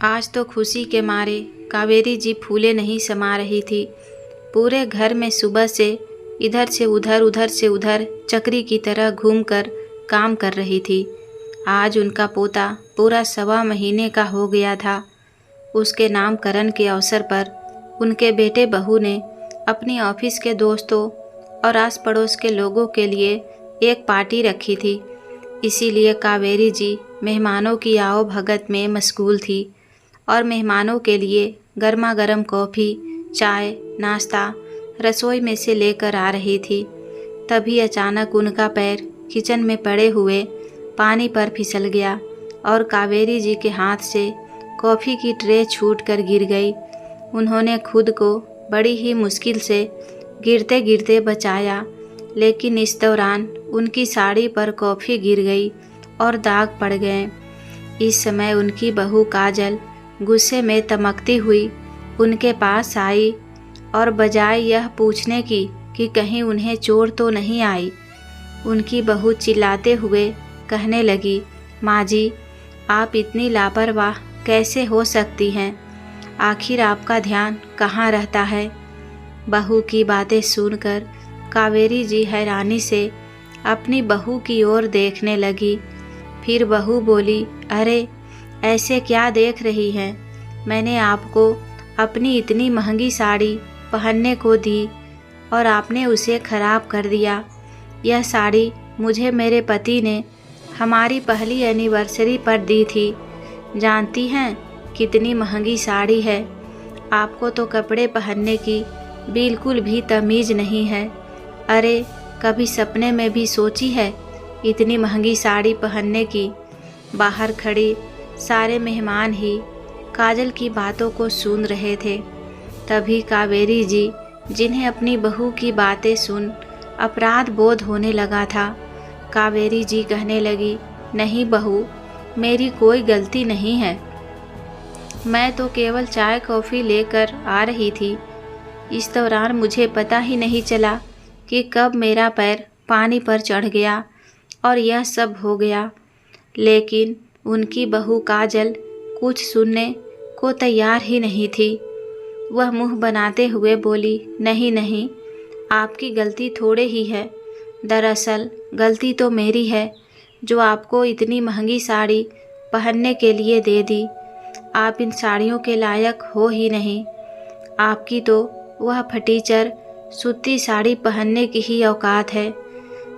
आज तो खुशी के मारे कावेरी जी फूले नहीं समा रही थी। पूरे घर में सुबह से इधर से उधर चक्री की तरह घूमकर काम कर रही थी। आज उनका पोता पूरा 1.25 महीने का हो गया था। उसके नामकरण के अवसर पर उनके बेटे बहू ने अपनी ऑफिस के दोस्तों और आस पड़ोस के लोगों के लिए एक पार्टी रखी थी। इसीलिए कावेरी जी मेहमानों की आओ भगत में मशगूल थी और मेहमानों के लिए गर्मा गर्म कॉफ़ी, चाय, नाश्ता रसोई में से लेकर आ रही थी। तभी अचानक उनका पैर किचन में पड़े हुए पानी पर फिसल गया और कावेरी जी के हाथ से कॉफ़ी की ट्रे छूटकर गिर गई। उन्होंने खुद को बड़ी ही मुश्किल से गिरते गिरते बचाया, लेकिन इस दौरान उनकी साड़ी पर कॉफ़ी गिर गई और दाग पड़ गए। इस समय उनकी बहू काजल गुस्से में तमकती हुई उनके पास आई और बजाय यह पूछने की कि कहीं उन्हें चोट तो नहीं आई, उनकी बहू चिल्लाते हुए कहने लगी, माँ जी, आप इतनी लापरवाह कैसे हो सकती हैं? आखिर आपका ध्यान कहाँ रहता है? बहू की बातें सुनकर कावेरी जी हैरानी से अपनी बहू की ओर देखने लगी। फिर बहू बोली, अरे ऐसे क्या देख रही हैं? मैंने आपको अपनी इतनी महंगी साड़ी पहनने को दी और आपने उसे खराब कर दिया। यह साड़ी मुझे मेरे पति ने हमारी पहली एनिवर्सरी पर दी थी। जानती हैं कितनी महंगी साड़ी है? आपको तो कपड़े पहनने की बिल्कुल भी तमीज़ नहीं है। अरे कभी सपने में भी सोची है इतनी महंगी साड़ी पहनने की? बाहर खड़ी सारे मेहमान ही काजल की बातों को सुन रहे थे। तभी कावेरी जी, जिन्हें अपनी बहू की बातें सुन अपराध बोध होने लगा था, कावेरी जी कहने लगी, नहीं बहू, मेरी कोई गलती नहीं है। मैं तो केवल चाय कॉफ़ी लेकर आ रही थी। इस दौरान मुझे पता ही नहीं चला कि कब मेरा पैर पानी पर चढ़ गया और यह सब हो गया। लेकिन उनकी बहू काजल कुछ सुनने को तैयार ही नहीं थी। वह मुंह बनाते हुए बोली, नहीं नहीं, आपकी गलती थोड़े ही है। दरअसल गलती तो मेरी है जो आपको इतनी महंगी साड़ी पहनने के लिए दे दी। आप इन साड़ियों के लायक हो ही नहीं। आपकी तो वह फटीचर सूती साड़ी पहनने की ही औकात है।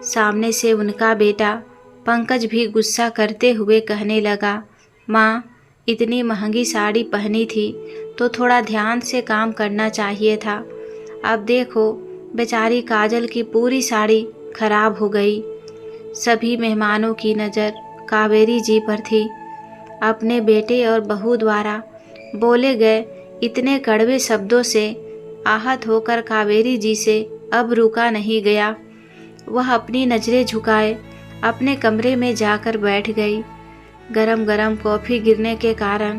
सामने से उनका बेटा पंकज भी गुस्सा करते हुए कहने लगा, माँ, इतनी महंगी साड़ी पहनी थी तो थोड़ा ध्यान से काम करना चाहिए था। अब देखो बेचारी काजल की पूरी साड़ी खराब हो गई। सभी मेहमानों की नज़र कावेरी जी पर थी। अपने बेटे और बहू द्वारा बोले गए इतने कड़वे शब्दों से आहत होकर कावेरी जी से अब रुका नहीं गया। वह अपनी नज़रें झुकाए अपने कमरे में जाकर बैठ गई। गरम गरम कॉफ़ी गिरने के कारण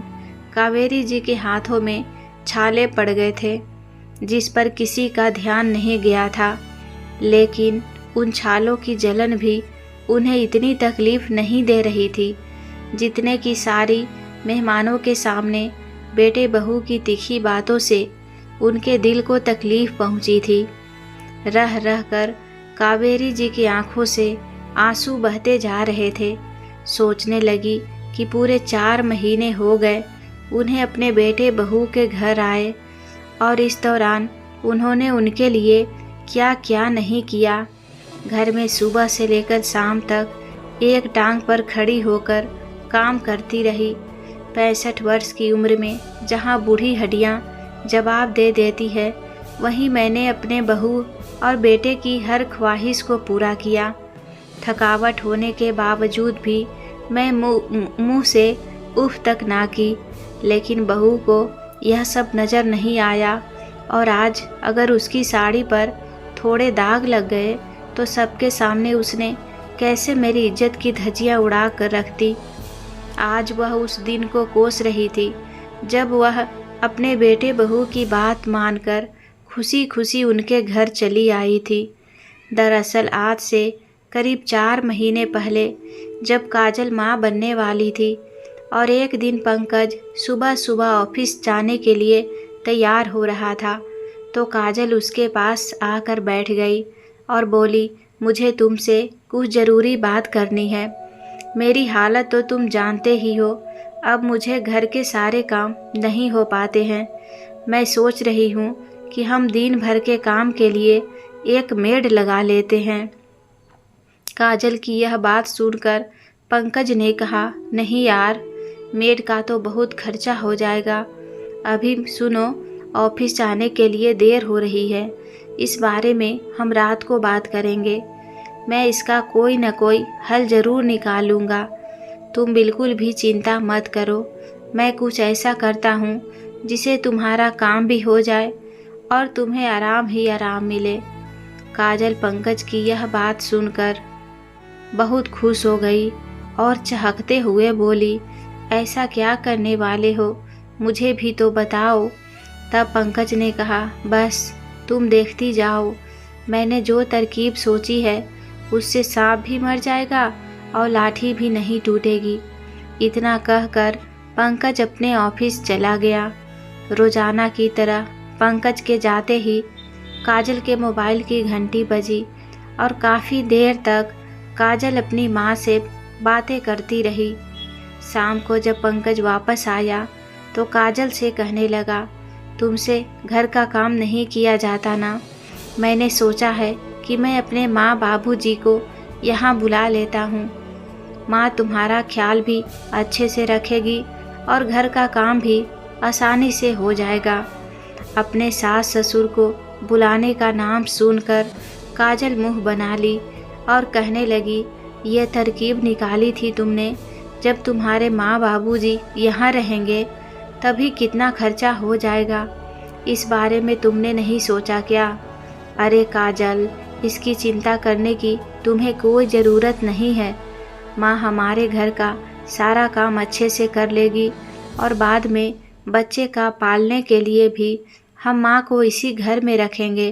कावेरी जी के हाथों में छाले पड़ गए थे, जिस पर किसी का ध्यान नहीं गया था। लेकिन उन छालों की जलन भी उन्हें इतनी तकलीफ़ नहीं दे रही थी जितने कि सारी मेहमानों के सामने बेटे बहू की तीखी बातों से उनके दिल को तकलीफ़ पहुंची थी। रह रह कर कावेरी जी की आंखों से आंसू बहते जा रहे थे। सोचने लगी कि पूरे 4 महीने हो गए उन्हें अपने बेटे बहू के घर आए और इस दौरान उन्होंने उनके लिए क्या क्या नहीं किया। घर में सुबह से लेकर शाम तक एक टांग पर खड़ी होकर काम करती रही। 65 वर्ष की उम्र में जहाँ बूढ़ी हड्डियाँ जवाब दे देती है, वहीं मैंने अपने बहू और बेटे की हर ख्वाहिश को पूरा किया। थकावट होने के बावजूद भी मैं मुँह से उफ तक ना की, लेकिन बहू को यह सब नज़र नहीं आया और आज अगर उसकी साड़ी पर थोड़े दाग लग गए तो सबके सामने उसने कैसे मेरी इज्जत की धज्जियाँ उड़ा कर रख दी। आज वह उस दिन को कोस रही थी जब वह अपने बेटे बहू की बात मानकर खुशी खुशी उनके घर चली आई थी। दरअसल आज से करीब 4 महीने पहले जब काजल माँ बनने वाली थी, और एक दिन पंकज सुबह सुबह ऑफिस जाने के लिए तैयार हो रहा था तो काजल उसके पास आकर बैठ गई और बोली, मुझे तुमसे कुछ ज़रूरी बात करनी है। मेरी हालत तो तुम जानते ही हो, अब मुझे घर के सारे काम नहीं हो पाते हैं। मैं सोच रही हूँ कि हम दिन भर के काम के लिए एक मेड लगा लेते हैं। काजल की यह बात सुनकर पंकज ने कहा, नहीं यार, मेड का तो बहुत खर्चा हो जाएगा। अभी सुनो, ऑफिस जाने के लिए देर हो रही है, इस बारे में हम रात को बात करेंगे। मैं इसका कोई न कोई हल ज़रूर निकालूंगा। तुम बिल्कुल भी चिंता मत करो। मैं कुछ ऐसा करता हूँ जिसे तुम्हारा काम भी हो जाए और तुम्हें आराम ही आराम मिले। काजल पंकज की यह बात सुनकर बहुत खुश हो गई और चहकते हुए बोली, ऐसा क्या करने वाले हो, मुझे भी तो बताओ। तब पंकज ने कहा, बस तुम देखती जाओ, मैंने जो तरकीब सोची है उससे सांप भी मर जाएगा और लाठी भी नहीं टूटेगी। इतना कहकर पंकज अपने ऑफिस चला गया। रोजाना की तरह पंकज के जाते ही काजल के मोबाइल की घंटी बजी और काफ़ी देर तक काजल अपनी माँ से बातें करती रही। शाम को जब पंकज वापस आया तो काजल से कहने लगा, तुमसे घर का काम नहीं किया जाता ना। मैंने सोचा है कि मैं अपने माँ बाबूजी को यहाँ बुला लेता हूँ। माँ तुम्हारा ख्याल भी अच्छे से रखेगी और घर का काम भी आसानी से हो जाएगा। अपने सास ससुर को बुलाने का नाम सुनकर काजल मुंह बना ली और कहने लगी, ये तरकीब निकाली थी तुमने, जब तुम्हारे माँ बाबूजी यहाँ रहेंगे तभी कितना खर्चा हो जाएगा, इस बारे में तुमने नहीं सोचा क्या? अरे काजल, इसकी चिंता करने की तुम्हें कोई ज़रूरत नहीं है। माँ हमारे घर का सारा काम अच्छे से कर लेगी और बाद में बच्चे का पालने के लिए भी हम माँ को इसी घर में रखेंगे।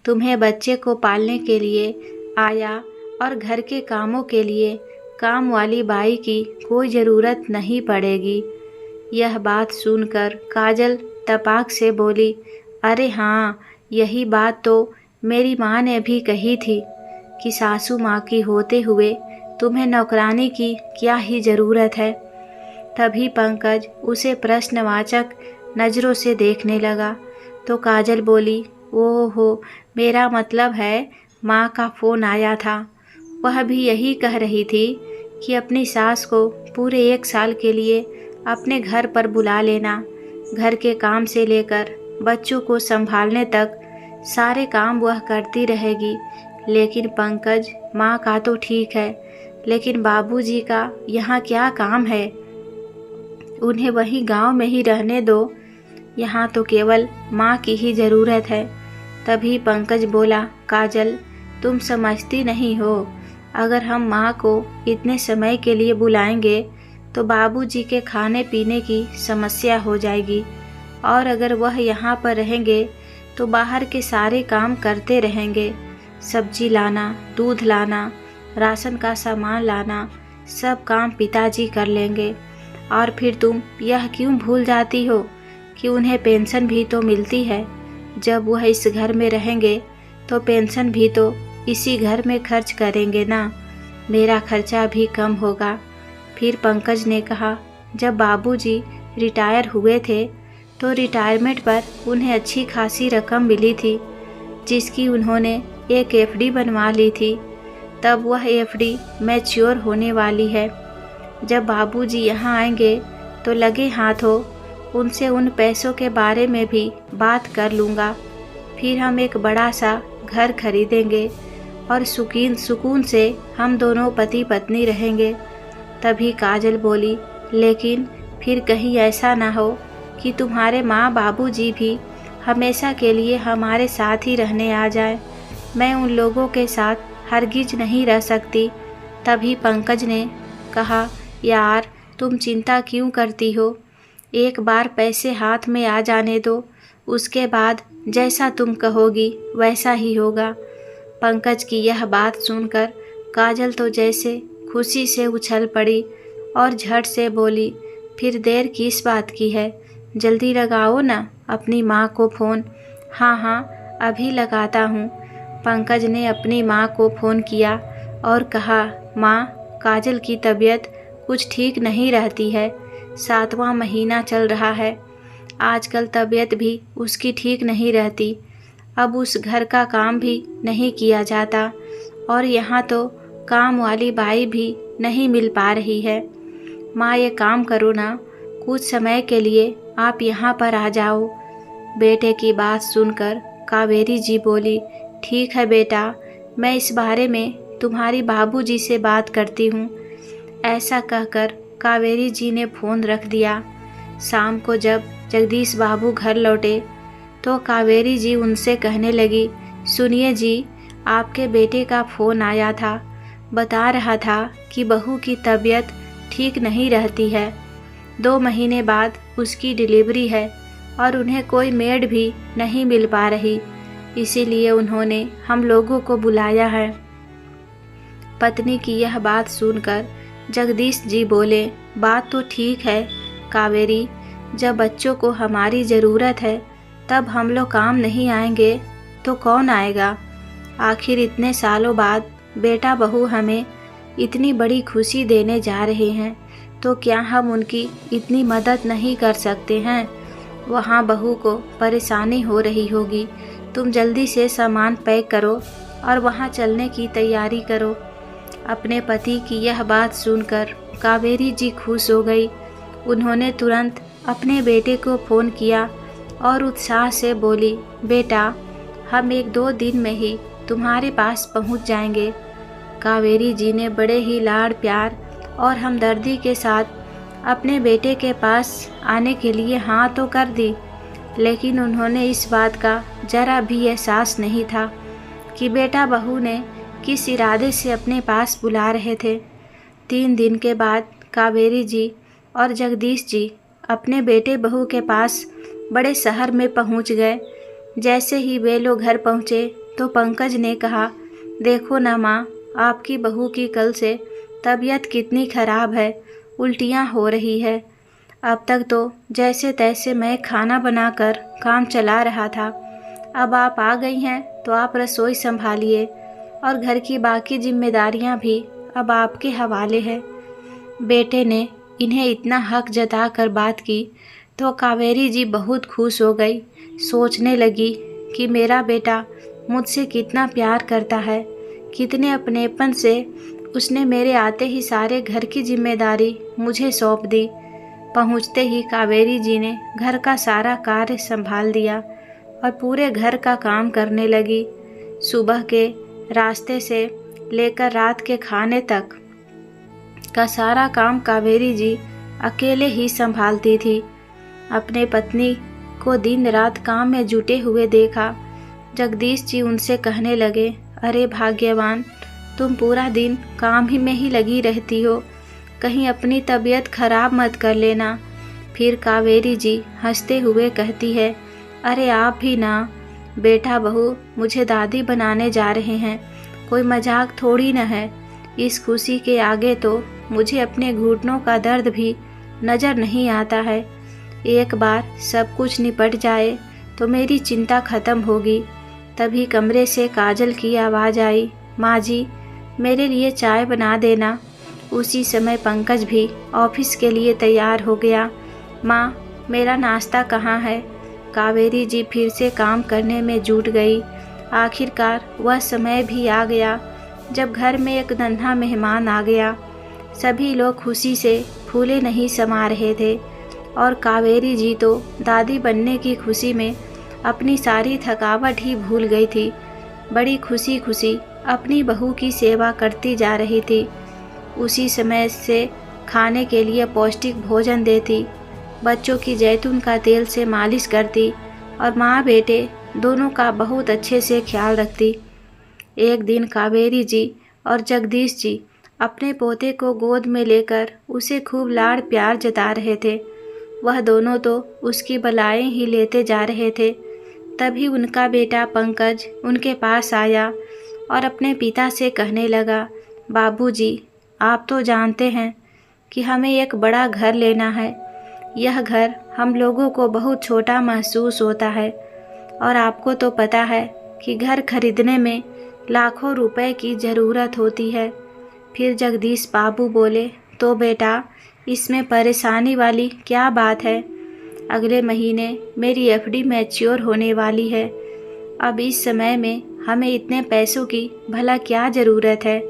तुम्हें बच्चे को पालने के लिए आया और घर के कामों के लिए काम वाली बाई की कोई ज़रूरत नहीं पड़ेगी। यह बात सुनकर काजल तपाक से बोली, अरे हाँ, यही बात तो मेरी माँ ने भी कही थी कि सासू माँ की होते हुए तुम्हें नौकरानी की क्या ही ज़रूरत है। तभी पंकज उसे प्रश्नवाचक नज़रों से देखने लगा तो काजल बोली, ओहो, मेरा मतलब है माँ का फ़ोन आया था। वह भी यही कह रही थी कि अपनी सास को पूरे 1 साल के लिए अपने घर पर बुला लेना। घर के काम से लेकर बच्चों को संभालने तक सारे काम वह करती रहेगी। लेकिन पंकज, माँ का तो ठीक है, लेकिन बाबूजी का यहाँ क्या काम है? उन्हें वही गांव में ही रहने दो, यहाँ तो केवल माँ की ही ज़रूरत है। तभी पंकज बोला, काजल, तुम समझती नहीं हो, अगर हम माँ को इतने समय के लिए बुलाएंगे तो बाबूजी के खाने पीने की समस्या हो जाएगी और अगर वह यहाँ पर रहेंगे तो बाहर के सारे काम करते रहेंगे। सब्जी लाना, दूध लाना, राशन का सामान लाना, सब काम पिताजी कर लेंगे। और फिर तुम यह क्यों भूल जाती हो कि उन्हें पेंशन भी तो मिलती है। जब वह इस घर में रहेंगे तो पेंशन भी तो इसी घर में खर्च करेंगे ना, मेरा खर्चा भी कम होगा। फिर पंकज ने कहा, जब बाबूजी रिटायर हुए थे तो रिटायरमेंट पर उन्हें अच्छी खासी रकम मिली थी, जिसकी उन्होंने एक एफडी बनवा ली थी। तब वह एफडी मैच्योर होने वाली है। जब बाबूजी यहाँ आएंगे तो लगे हाथों उनसे उन पैसों के बारे में भी बात कर लूँगा। फिर हम एक बड़ा सा घर खरीदेंगे और सुकून से हम दोनों पति पत्नी रहेंगे। तभी काजल बोली, लेकिन फिर कहीं ऐसा ना हो कि तुम्हारे माँ बाबूजी भी हमेशा के लिए हमारे साथ ही रहने आ जाए। मैं उन लोगों के साथ हरगिज नहीं रह सकती। तभी पंकज ने कहा, यार, तुम चिंता क्यों करती हो? एक बार पैसे हाथ में आ जाने दो, उसके बाद जैसा तुम कहोगी वैसा ही होगा। पंकज की यह बात सुनकर काजल तो जैसे खुशी से उछल पड़ी और झट से बोली, फिर देर किस बात की है, जल्दी लगाओ ना अपनी माँ को फ़ोन। हाँ हाँ, अभी लगाता हूँ। पंकज ने अपनी माँ को फ़ोन किया और कहा, माँ, काजल की तबीयत कुछ ठीक नहीं रहती है। 7वां महीना चल रहा है। आजकल तबीयत भी उसकी ठीक नहीं रहती। अब उस घर का काम भी नहीं किया जाता और यहाँ तो काम वाली बाई भी नहीं मिल पा रही है। माँ, ये काम करो ना, कुछ समय के लिए आप यहाँ पर आ जाओ। बेटे की बात सुनकर कावेरी जी बोली, ठीक है बेटा, मैं इस बारे में तुम्हारी बाबूजी से बात करती हूँ। ऐसा कहकर कावेरी जी ने फ़ोन रख दिया। शाम को जब जगदीश बाबू घर लौटे तो कावेरी जी उनसे कहने लगी, सुनिए जी, आपके बेटे का फ़ोन आया था। बता रहा था कि बहू की तबीयत ठीक नहीं रहती है। 2 महीने बाद उसकी डिलीवरी है और उन्हें कोई मेड भी नहीं मिल पा रही, इसीलिए उन्होंने हम लोगों को बुलाया है। पत्नी की यह बात सुनकर जगदीश जी बोले, बात तो ठीक है कावेरी, जब बच्चों को हमारी ज़रूरत है तब हम लोग काम नहीं आएंगे तो कौन आएगा। आखिर इतने सालों बाद बेटा बहू हमें इतनी बड़ी खुशी देने जा रहे हैं, तो क्या हम उनकी इतनी मदद नहीं कर सकते हैं। वहाँ बहू को परेशानी हो रही होगी। तुम जल्दी से सामान पैक करो और वहाँ चलने की तैयारी करो। अपने पति की यह बात सुनकर कावेरी जी खुश हो गई। उन्होंने तुरंत अपने बेटे को फ़ोन किया और उत्साह से बोली, बेटा, हम 1-2 दिन में ही तुम्हारे पास पहुँच जाएंगे। कावेरी जी ने बड़े ही लाड़ प्यार और हमदर्दी के साथ अपने बेटे के पास आने के लिए हाँ तो कर दी, लेकिन उन्होंने इस बात का जरा भी एहसास नहीं था कि बेटा बहू ने किस इरादे से अपने पास बुला रहे थे। 3 दिन के बाद कावेरी जी और जगदीश जी अपने बेटे बहू के पास बड़े शहर में पहुंच गए। जैसे ही वे लोग घर पहुंचे तो पंकज ने कहा, देखो ना माँ, आपकी बहू की कल से तबीयत कितनी ख़राब है, उल्टियाँ हो रही है। अब तक तो जैसे तैसे मैं खाना बनाकर काम चला रहा था, अब आप आ गई हैं तो आप रसोई संभालिए और घर की बाकी जिम्मेदारियां भी अब आपके हवाले हैं। बेटे ने इन्हें इतना हक जता कर बात की तो कावेरी जी बहुत खुश हो गई। सोचने लगी कि मेरा बेटा मुझसे कितना प्यार करता है, कितने अपनेपन से उसने मेरे आते ही सारे घर की जिम्मेदारी मुझे सौंप दी। पहुंचते ही कावेरी जी ने घर का सारा कार्य संभाल दिया और पूरे घर का काम करने लगी। सुबह के रास्ते से लेकर रात के खाने तक का सारा काम कावेरी जी अकेले ही संभालती थी। अपने पत्नी को दिन रात काम में जुटे हुए देखा। जगदीश जी उनसे कहने लगे, अरे भाग्यवान, तुम पूरा दिन काम ही में ही लगी रहती हो, कहीं अपनी तबीयत खराब मत कर लेना। फिर कावेरी जी हंसते हुए कहती है, अरे आप भी ना, बेटा बहू मुझे दादी बनाने जा रहे हैं, कोई मजाक थोड़ी न है। इस खुशी के आगे तो मुझे अपने घुटनों का दर्द भी नज़र नहीं आता है। एक बार सब कुछ निपट जाए तो मेरी चिंता ख़त्म होगी। तभी कमरे से काजल की आवाज़ आई, माँ जी, मेरे लिए चाय बना देना। उसी समय पंकज भी ऑफिस के लिए तैयार हो गया। माँ, मेरा नाश्ता कहाँ है? कावेरी जी फिर से काम करने में जुट गई। आखिरकार वह समय भी आ गया जब घर में एक नन्हा मेहमान आ गया। सभी लोग खुशी से फूले नहीं समा रहे थे और कावेरी जी तो दादी बनने की खुशी में अपनी सारी थकावट ही भूल गई थी। बड़ी खुशी खुशी अपनी बहू की सेवा करती जा रही थी। उसी समय से खाने के लिए पौष्टिक भोजन देती, बच्चों की जैतून का तेल से मालिश करती और माँ बेटे दोनों का बहुत अच्छे से ख्याल रखती। एक दिन कावेरी जी और जगदीश जी अपने पोते को गोद में लेकर उसे खूब लाड़ प्यार जता रहे थे। वह दोनों तो उसकी बलाएं ही लेते जा रहे थे। तभी उनका बेटा पंकज उनके पास आया और अपने पिता से कहने लगा, बाबूजी, आप तो जानते हैं कि हमें एक बड़ा घर लेना है। यह घर हम लोगों को बहुत छोटा महसूस होता है और आपको तो पता है कि घर खरीदने में लाखों रुपए की ज़रूरत होती है। फिर जगदीश बाबू बोले, तो बेटा इसमें परेशानी वाली क्या बात है? अगले महीने मेरी एफडी मैच्योर होने वाली है। अब इस समय में हमें इतने पैसों की भला क्या ज़रूरत है?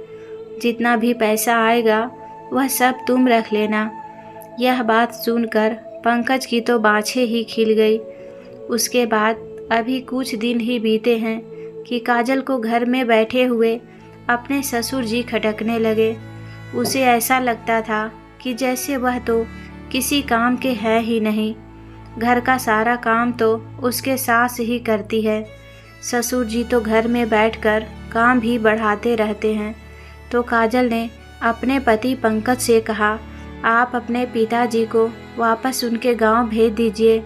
जितना भी पैसा आएगा वह सब तुम रख लेना। यह बात सुनकर पंकज की तो बाछें ही खिल गई। उसके बाद अभी कुछ दिन ही बीते हैं कि काजल को घर में बैठे हुए अपने ससुर जी खटकने लगे। उसे ऐसा लगता था कि जैसे वह तो किसी काम के है ही नहीं। घर का सारा काम तो उसके सास ही करती है। ससुर जी तो घर में बैठकर काम भी बढ़ाते रहते हैं। तो काजल ने अपने पति पंकज से कहा, आप अपने पिताजी को वापस उनके गांव भेज दीजिए।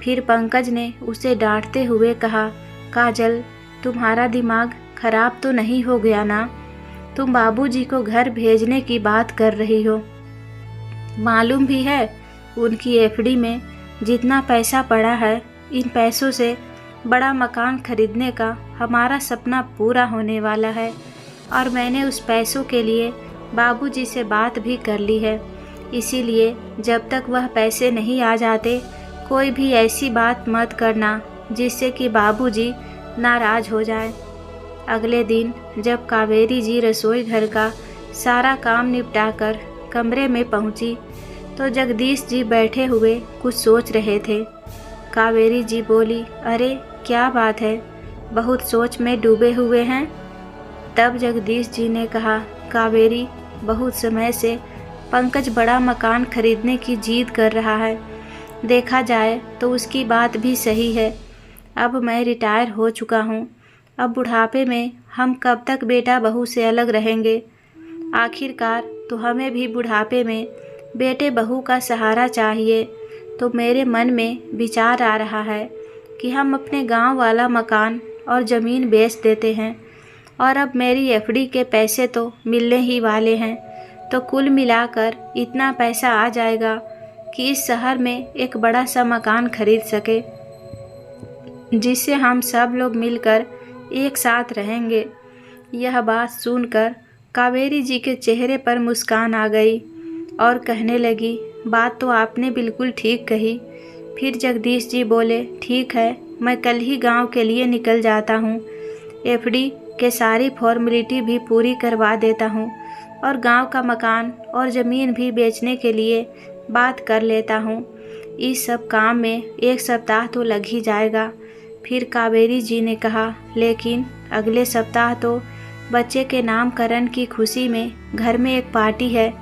फिर पंकज ने उसे डांटते हुए कहा, काजल तुम्हारा दिमाग खराब तो नहीं हो गया ना? तुम बाबूजी को घर भेजने की बात कर रही हो। मालूम भी है उनकी एफडी में जितना पैसा पड़ा है, इन पैसों से बड़ा मकान खरीदने का हमारा सपना पूरा होने वाला है और मैंने उस पैसों के लिए बाबूजी से बात भी कर ली है। इसीलिए जब तक वह पैसे नहीं आ जाते कोई भी ऐसी बात मत करना जिससे कि बाबूजी नाराज़ हो जाए। अगले दिन जब कावेरी जी रसोई घर का सारा काम निपटाकर कमरे में पहुंची तो जगदीश जी बैठे हुए कुछ सोच रहे थे। कावेरी जी बोली, अरे क्या बात है, बहुत सोच में डूबे हुए हैं? तब जगदीश जी ने कहा, कावेरी बहुत समय से पंकज बड़ा मकान खरीदने की जिद कर रहा है। देखा जाए तो उसकी बात भी सही है। अब मैं रिटायर हो चुका हूँ। अब बुढ़ापे में हम कब तक बेटा बहू से अलग रहेंगे? आखिरकार तो हमें भी बुढ़ापे में बेटे बहू का सहारा चाहिए। तो मेरे मन में विचार आ रहा है कि हम अपने गांव वाला मकान और ज़मीन बेच देते हैं और अब मेरी एफडी के पैसे तो मिलने ही वाले हैं। तो कुल मिलाकर इतना पैसा आ जाएगा कि इस शहर में एक बड़ा सा मकान खरीद सके, जिससे हम सब लोग मिलकर एक साथ रहेंगे। यह बात सुनकर कावेरी जी के चेहरे पर मुस्कान आ गई और कहने लगी, बात तो आपने बिल्कुल ठीक कही। फिर जगदीश जी बोले, ठीक है, मैं कल ही गांव के लिए निकल जाता हूँ। एफडी के सारी फॉर्मेलिटी भी पूरी करवा देता हूँ और गांव का मकान और ज़मीन भी बेचने के लिए बात कर लेता हूँ। इस सब काम में एक सप्ताह तो लग ही जाएगा। फिर कावेरी जी ने कहा, लेकिन अगले सप्ताह तो बच्चे के नामकरण की खुशी में घर में एक पार्टी है।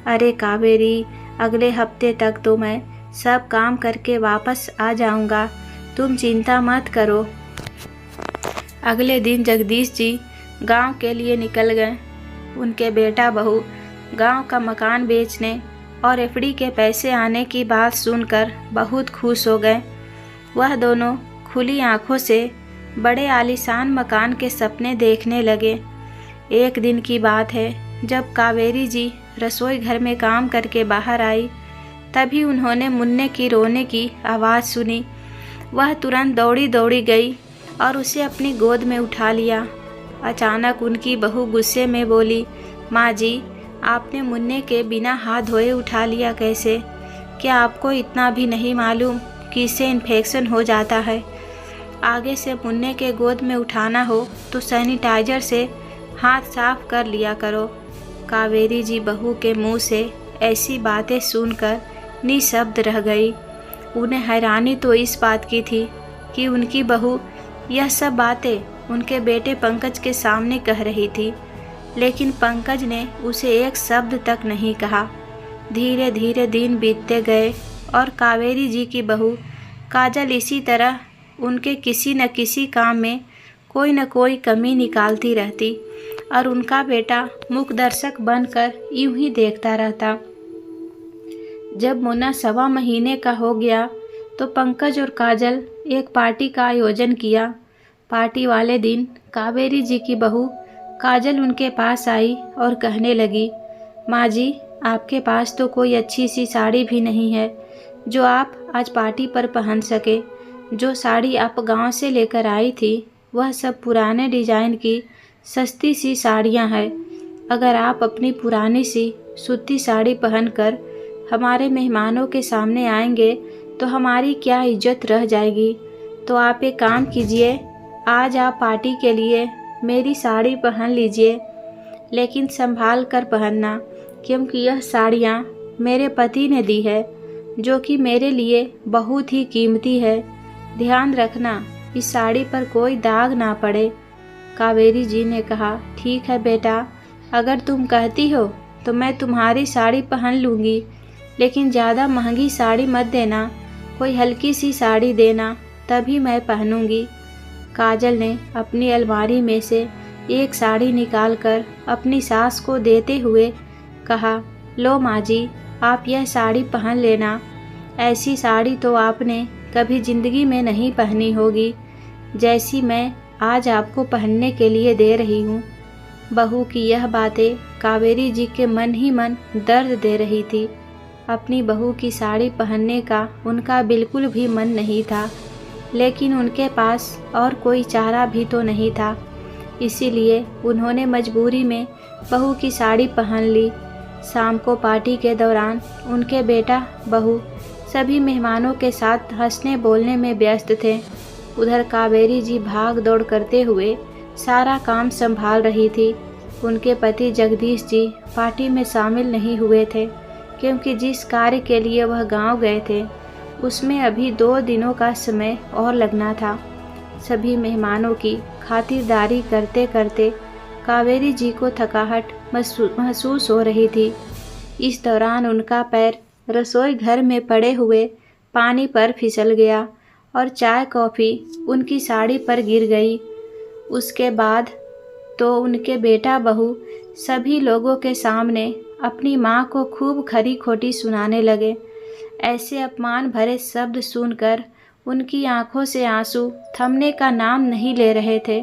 अरे कावेरी, अगले हफ्ते तक तो मैं सब काम करके वापस आ जाऊंगा, तुम चिंता मत करो। अगले दिन जगदीश जी गांव के लिए निकल गए। उनके बेटा बहू गांव का मकान बेचने और एफडी के पैसे आने की बात सुनकर बहुत खुश हो गए। वह दोनों खुली आंखों से बड़े आलीशान मकान के सपने देखने लगे। एक दिन की बात है, जब कावेरी जी रसोई घर में काम करके बाहर आई, तभी उन्होंने मुन्ने की रोने की आवाज़ सुनी। वह तुरंत दौड़ी दौड़ी गई और उसे अपनी गोद में उठा लिया। अचानक उनकी बहू गुस्से में बोली, माँ जी, आपने मुन्ने के बिना हाथ धोए उठा लिया कैसे? क्या आपको इतना भी नहीं मालूम कि इससे इन्फेक्शन हो जाता है? आगे से मुन्ने के गोद में उठाना हो तो सैनिटाइजर से हाथ साफ कर लिया करो। कावेरी जी बहू के मुंह से ऐसी बातें सुनकर निशब्द रह गई। उन्हें हैरानी तो इस बात की थी कि उनकी बहू यह सब बातें उनके बेटे पंकज के सामने कह रही थी, लेकिन पंकज ने उसे एक शब्द तक नहीं कहा। धीरे धीरे दिन बीतते गए और कावेरी जी की बहू काजल इसी तरह उनके किसी न किसी काम में कोई न कोई कमी निकालती रहती और उनका बेटा मुख दर्शक बनकर यूं ही देखता रहता। जब मुन्ना 1.25 महीने का हो गया तो पंकज और काजल एक पार्टी का आयोजन किया। पार्टी वाले दिन कावेरी जी की बहू काजल उनके पास आई और कहने लगी, माँ जी, आपके पास तो कोई अच्छी सी साड़ी भी नहीं है जो आप आज पार्टी पर पहन सके। जो साड़ी आप गांव से लेकर आई थी वह सब पुराने डिजाइन की सस्ती सी साड़ियां हैं। अगर आप अपनी पुरानी सी सूती साड़ी पहनकर हमारे मेहमानों के सामने आएंगे तो हमारी क्या इज्जत रह जाएगी। तो आप एक काम कीजिए, आज आप पार्टी के लिए मेरी साड़ी पहन लीजिए, लेकिन संभाल कर पहनना, क्योंकि यह साड़ियाँ मेरे पति ने दी है जो कि मेरे लिए बहुत ही कीमती है। ध्यान रखना इस साड़ी पर कोई दाग ना पड़े। कावेरी जी ने कहा, ठीक है बेटा, अगर तुम कहती हो तो मैं तुम्हारी साड़ी पहन लूँगी, लेकिन ज़्यादा महंगी साड़ी मत देना, कोई हल्की सी साड़ी देना, तभी मैं पहनूंगी। काजल ने अपनी अलमारी में से एक साड़ी निकालकर अपनी सास को देते हुए कहा, लो माँ जी, आप यह साड़ी पहन लेना। ऐसी साड़ी तो आपने कभी ज़िंदगी में नहीं पहनी होगी जैसी मैं आज आपको पहनने के लिए दे रही हूँ। बहू की यह बातें कावेरी जी के मन ही मन दर्द दे रही थी। अपनी बहू की साड़ी पहनने का उनका बिल्कुल भी मन नहीं था, लेकिन उनके पास और कोई चारा भी तो नहीं था, इसीलिए उन्होंने मजबूरी में बहू की साड़ी पहन ली। शाम को पार्टी के दौरान उनके बेटा बहू सभी मेहमानों के साथ हंसने बोलने में व्यस्त थे। उधर कावेरी जी भाग दौड़ करते हुए सारा काम संभाल रही थी। उनके पति जगदीश जी पार्टी में शामिल नहीं हुए थे, क्योंकि जिस कार्य के लिए वह गांव गए थे उसमें अभी 2 दिनों का समय और लगना था। सभी मेहमानों की खातिरदारी करते करते कावेरी जी को थकावट महसूस हो रही थी। इस दौरान उनका पैर रसोई घर में पड़े हुए पानी पर फिसल गया और चाय कॉफ़ी उनकी साड़ी पर गिर गई। उसके बाद तो उनके बेटा बहू सभी लोगों के सामने अपनी माँ को खूब खरी खोटी सुनाने लगे। ऐसे अपमान भरे शब्द सुनकर उनकी आंखों से आंसू थमने का नाम नहीं ले रहे थे।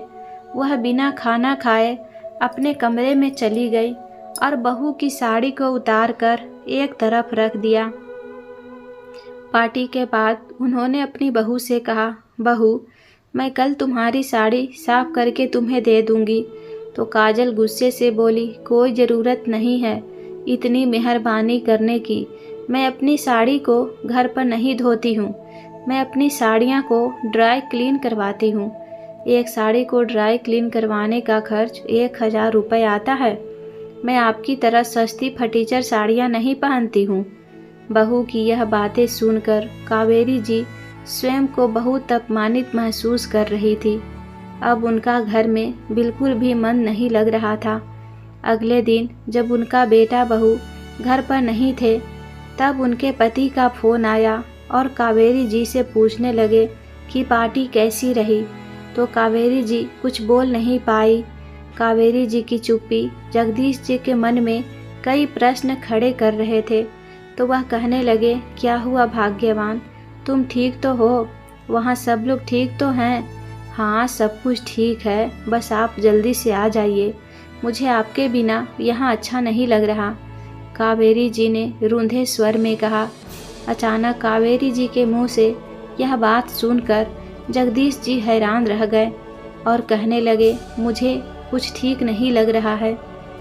वह बिना खाना खाए अपने कमरे में चली गई और बहू की साड़ी को उतार कर एक तरफ रख दिया। पार्टी के बाद उन्होंने अपनी बहू से कहा, बहू, मैं कल तुम्हारी साड़ी साफ करके तुम्हें दे दूंगी। तो काजल गुस्से से बोली, कोई ज़रूरत नहीं है इतनी मेहरबानी करने की। मैं अपनी साड़ी को घर पर नहीं धोती हूँ, मैं अपनी साड़ियाँ को ड्राई क्लीन करवाती हूँ। एक साड़ी को ड्राई क्लीन करवाने का खर्च 1000 रुपये आता है। मैं आपकी तरह सस्ती फटीचर साड़ियाँ नहीं पहनती हूँ। बहू की यह बातें सुनकर कावेरी जी स्वयं को बहुत अपमानित महसूस कर रही थी। अब उनका घर में बिल्कुल भी मन नहीं लग रहा था। अगले दिन जब उनका बेटा बहू घर पर नहीं थे, तब उनके पति का फ़ोन आया और कावेरी जी से पूछने लगे कि पार्टी कैसी रही। तो कावेरी जी कुछ बोल नहीं पाई। कावेरी जी की चुप्पी जगदीश जी के मन में कई प्रश्न खड़े कर रहे थे। तो वह कहने लगे, क्या हुआ भाग्यवान, तुम ठीक तो हो? वहाँ सब लोग ठीक तो हैं? हाँ, सब कुछ ठीक है, बस आप जल्दी से आ जाइए, मुझे आपके बिना यहाँ अच्छा नहीं लग रहा, कावेरी जी ने रूंधे स्वर में कहा। अचानक कावेरी जी के मुंह से यह बात सुनकर जगदीश जी हैरान रह गए और कहने लगे, मुझे कुछ ठीक नहीं लग रहा है,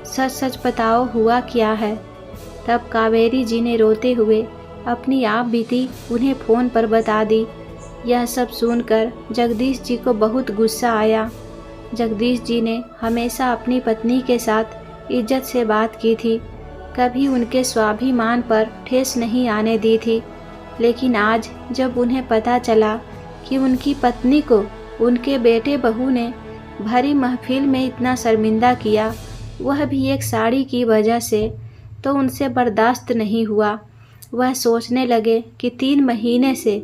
सच सच बताओ हुआ क्या है। तब कावेरी जी ने रोते हुए अपनी आप बीती उन्हें फ़ोन पर बता दी। यह सब सुनकर जगदीश जी को बहुत गुस्सा आया। जगदीश जी ने हमेशा अपनी पत्नी के साथ इज्जत से बात की थी, कभी उनके स्वाभिमान पर ठेस नहीं आने दी थी, लेकिन आज जब उन्हें पता चला कि उनकी पत्नी को उनके बेटे बहू ने भरी महफिल में इतना शर्मिंदा किया, वह भी एक साड़ी की वजह से, तो उनसे बर्दाश्त नहीं हुआ। वह सोचने लगे कि 3 महीने से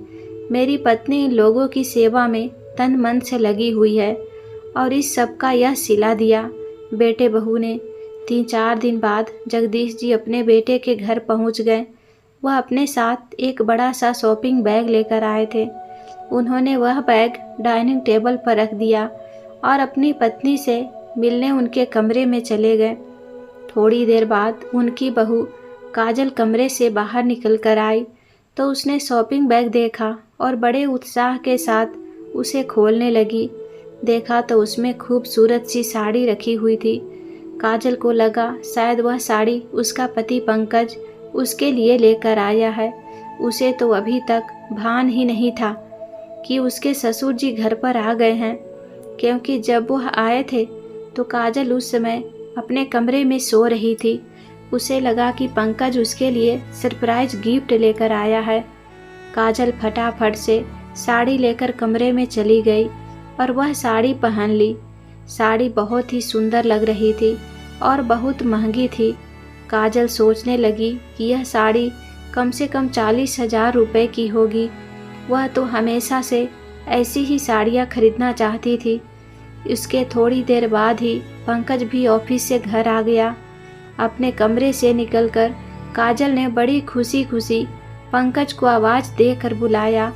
मेरी पत्नी इन लोगों की सेवा में तन मन से लगी हुई है और इस सब का यह सिला दिया बेटे बहू ने। 3-4 दिन बाद जगदीश जी अपने बेटे के घर पहुंच गए। वह अपने साथ एक बड़ा सा शॉपिंग बैग लेकर आए थे। उन्होंने वह बैग डाइनिंग टेबल पर रख दिया और अपनी पत्नी से मिलने उनके कमरे में चले गए। थोड़ी देर बाद उनकी बहू काजल कमरे से बाहर निकल कर आई तो उसने शॉपिंग बैग देखा और बड़े उत्साह के साथ उसे खोलने लगी। देखा तो उसमें खूबसूरत सी साड़ी रखी हुई थी। काजल को लगा शायद वह साड़ी उसका पति पंकज उसके लिए लेकर आया है। उसे तो अभी तक भान ही नहीं था कि उसके ससुर जी घर पर आ गए हैं, क्योंकि जब वह आए थे तो काजल उस समय अपने कमरे में सो रही थी। उसे लगा कि पंकज उसके लिए सरप्राइज गिफ्ट लेकर आया है। काजल फटाफट से साड़ी लेकर कमरे में चली गई और वह साड़ी पहन ली। साड़ी बहुत ही सुंदर लग रही थी और बहुत महंगी थी। काजल सोचने लगी कि यह साड़ी कम से कम 40,000 रुपये की होगी। वह तो हमेशा से ऐसी ही साड़ियाँ खरीदना चाहती थी। उसके थोड़ी देर बाद ही पंकज भी ऑफिस से घर आ गया। अपने कमरे से निकलकर काजल ने बड़ी खुशी खुशी पंकज को आवाज़ देकर बुलाया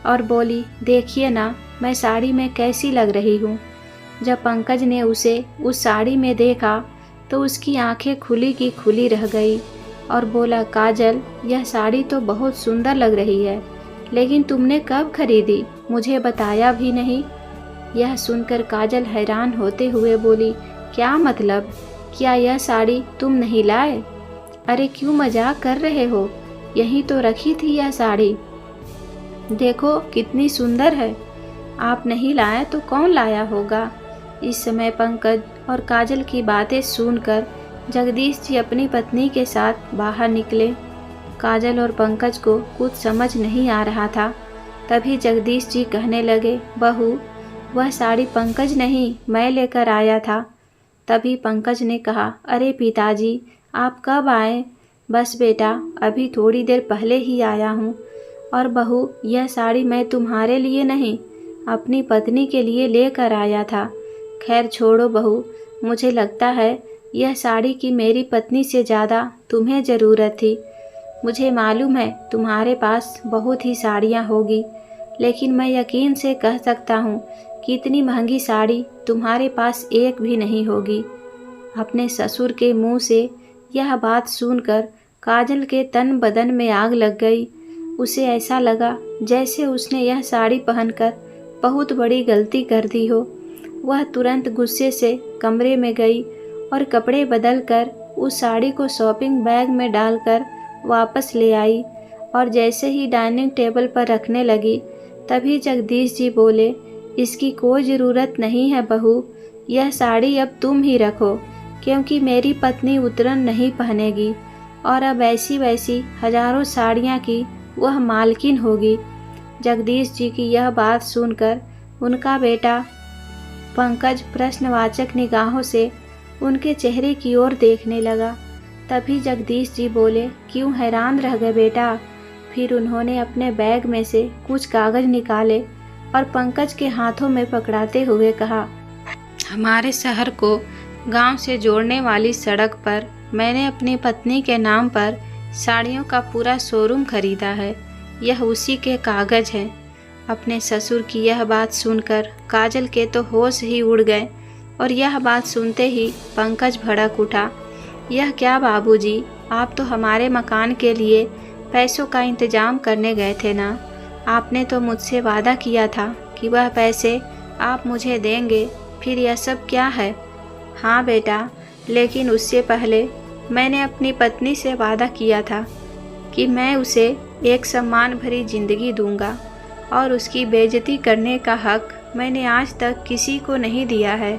और बोली, देखिए ना, मैं साड़ी में कैसी लग रही हूँ। जब पंकज ने उसे उस साड़ी में देखा तो उसकी आंखें खुली की खुली रह गई और बोला, काजल, यह साड़ी तो बहुत सुंदर लग रही है, लेकिन तुमने कब खरीदी, मुझे बताया भी नहीं। यह सुनकर काजल हैरान होते हुए बोली, क्या मतलब, क्या यह साड़ी तुम नहीं लाए? अरे क्यों मजाक कर रहे हो, यहीं तो रखी थी यह साड़ी, देखो कितनी सुंदर है। आप नहीं लाए तो कौन लाया होगा? इस समय पंकज और काजल की बातें सुनकर जगदीश जी अपनी पत्नी के साथ बाहर निकले। काजल और पंकज को कुछ समझ नहीं आ रहा था। तभी जगदीश जी कहने लगे, बहू, वह साड़ी पंकज नहीं, मैं लेकर आया था। तभी पंकज ने कहा, अरे पिताजी, आप कब आए? बस बेटा, अभी थोड़ी देर पहले ही आया हूँ। और बहू, यह साड़ी मैं तुम्हारे लिए नहीं, अपनी पत्नी के लिए लेकर आया था। खैर छोड़ो बहू, मुझे लगता है यह साड़ी की मेरी पत्नी से ज़्यादा तुम्हें ज़रूरत थी। मुझे मालूम है तुम्हारे पास बहुत ही साड़ियाँ होगी, लेकिन मैं यकीन से कह सकता हूँ कि इतनी महंगी साड़ी तुम्हारे पास एक भी नहीं होगी। अपने ससुर के मुंह से यह बात सुनकर काजल के तन बदन में आग लग गई। उसे ऐसा लगा जैसे उसने यह साड़ी पहनकर बहुत बड़ी गलती कर दी हो। वह तुरंत गुस्से से कमरे में गई और कपड़े बदलकर उस साड़ी को शॉपिंग बैग में डालकर वापस ले आई और जैसे ही डाइनिंग टेबल पर रखने लगी तभी जगदीश जी बोले, इसकी कोई ज़रूरत नहीं है बहू, यह साड़ी अब तुम ही रखो, क्योंकि मेरी पत्नी उतरन नहीं पहनेगी और अब ऐसी वैसी हजारों साड़ियाँ की वह मालकिन होगी। जगदीश जी की यह बात सुनकर उनका बेटा पंकज प्रश्नवाचक निगाहों से उनके चेहरे की ओर देखने लगा। तभी जगदीश जी बोले, क्यों हैरान रह गए बेटा? फिर उन्होंने अपने बैग में से कुछ कागज़ निकाले और पंकज के हाथों में पकड़ाते हुए कहा, हमारे शहर को गांव से जोड़ने वाली सड़क पर मैंने अपनी पत्नी के नाम पर साड़ियों का पूरा शोरूम खरीदा है। यह उसी के कागज़ हैं। अपने ससुर की यह बात सुनकर काजल के तो होश ही उड़ गए और यह बात सुनते ही पंकज भड़क उठा। यह क्या बाबूजी, आप तो हमारे मकान के लिए पैसों का इंतजाम करने गए थे ना? आपने तो मुझसे वादा किया था कि वह पैसे आप मुझे देंगे, फिर यह सब क्या है? हाँ बेटा, लेकिन उससे पहले मैंने अपनी पत्नी से वादा किया था कि मैं उसे एक सम्मान भरी ज़िंदगी दूंगा और उसकी बेइज्जती करने का हक मैंने आज तक किसी को नहीं दिया है।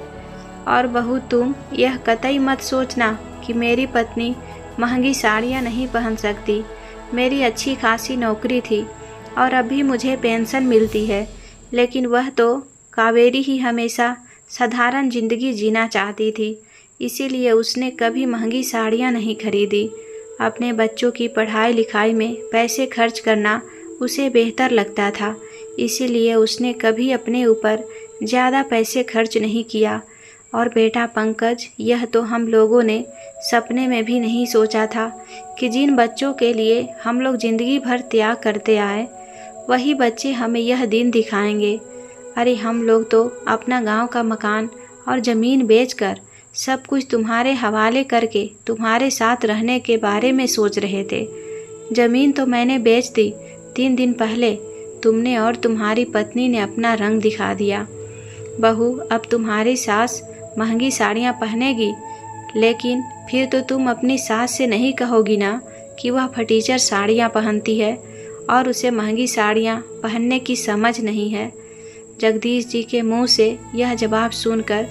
और बहू, तुम यह कतई मत सोचना कि मेरी पत्नी महंगी साड़ियाँ नहीं पहन सकती। मेरी अच्छी खासी नौकरी थी और अभी मुझे पेंशन मिलती है, लेकिन वह तो कावेरी ही हमेशा साधारण ज़िंदगी जीना चाहती थी, इसीलिए उसने कभी महंगी साड़ियाँ नहीं खरीदी। अपने बच्चों की पढ़ाई लिखाई में पैसे खर्च करना उसे बेहतर लगता था, इसीलिए उसने कभी अपने ऊपर ज़्यादा पैसे खर्च नहीं किया। और बेटा पंकज, यह तो हम लोगों ने सपने में भी नहीं सोचा था कि जिन बच्चों के लिए हम लोग ज़िंदगी भर त्याग करते आए, वही बच्चे हमें यह दिन दिखाएंगे। अरे हम लोग तो अपना गांव का मकान और ज़मीन बेचकर सब कुछ तुम्हारे हवाले करके तुम्हारे साथ रहने के बारे में सोच रहे थे। ज़मीन तो मैंने बेच दी 3 दिन पहले। तुमने और तुम्हारी पत्नी ने अपना रंग दिखा दिया। बहू, अब तुम्हारी सास महंगी साड़ियाँ पहनेगी, लेकिन फिर तो तुम अपनी सास से नहीं कहोगी ना कि वह फटीचर साड़ियाँ पहनती है और उसे महंगी साड़ियाँ पहनने की समझ नहीं है। जगदीश जी के मुंह से यह जवाब सुनकर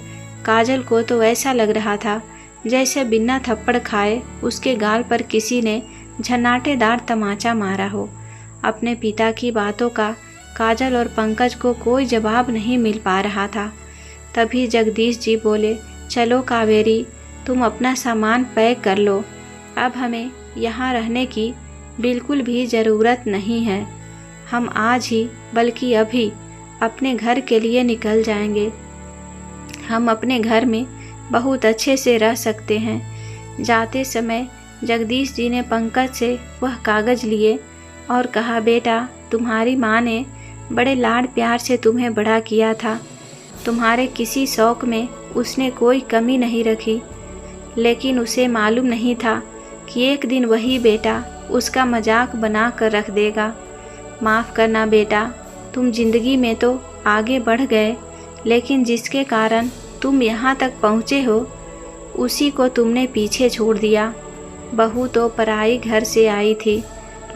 काजल को तो ऐसा लग रहा था जैसे बिना थप्पड़ खाए उसके गाल पर किसी ने झन्नाटेदार तमाचा मारा हो। अपने पिता की बातों का काजल और पंकज को कोई जवाब नहीं मिल पा रहा था। तभी जगदीश जी बोले, चलो कावेरी, तुम अपना सामान पैक कर लो। अब हमें यहाँ रहने की बिल्कुल भी ज़रूरत नहीं है। हम आज ही बल्कि अभी अपने घर के लिए निकल जाएंगे। हम अपने घर में बहुत अच्छे से रह सकते हैं। जाते समय जगदीश जी ने पंकज से वह कागज़ लिए और कहा, बेटा, तुम्हारी माँ ने बड़े लाड प्यार से तुम्हें बड़ा किया था। तुम्हारे किसी शौक़ में उसने कोई कमी नहीं रखी, लेकिन उसे मालूम नहीं था कि एक दिन वही बेटा उसका मजाक बना कर रख देगा। माफ़ करना बेटा, तुम जिंदगी में तो आगे बढ़ गए, लेकिन जिसके कारण तुम यहाँ तक पहुँचे हो उसी को तुमने पीछे छोड़ दिया। बहू तो पराई घर से आई थी,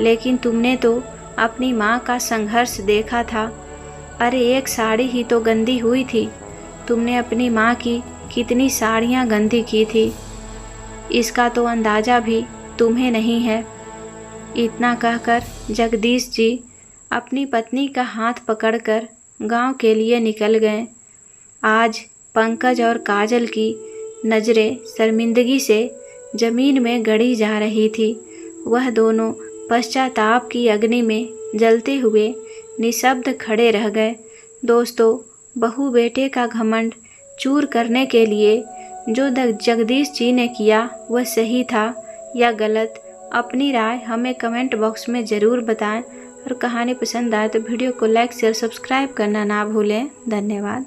लेकिन तुमने तो अपनी माँ का संघर्ष देखा था। अरे एक साड़ी ही तो गंदी हुई थी, तुमने अपनी माँ की कितनी साड़ियाँ गंदी की थी, इसका तो अंदाज़ा भी तुम्हें नहीं है। इतना कहकर जगदीश जी अपनी पत्नी का हाथ पकड़कर गांव के लिए निकल गए। आज पंकज और काजल की नज़रें शर्मिंदगी से ज़मीन में गड़ी जा रही थी। वह दोनों पश्चाताप की अग्नि में जलते हुए निशब्द खड़े रह गए। दोस्तों, बहू बेटे का घमंड चूर करने के लिए जो जगदीश जी ने किया वह सही था या गलत, अपनी राय हमें कमेंट बॉक्स में ज़रूर बताएं। और कहानी पसंद आए तो वीडियो को लाइक शेयर सब्सक्राइब करना ना भूलें। धन्यवाद।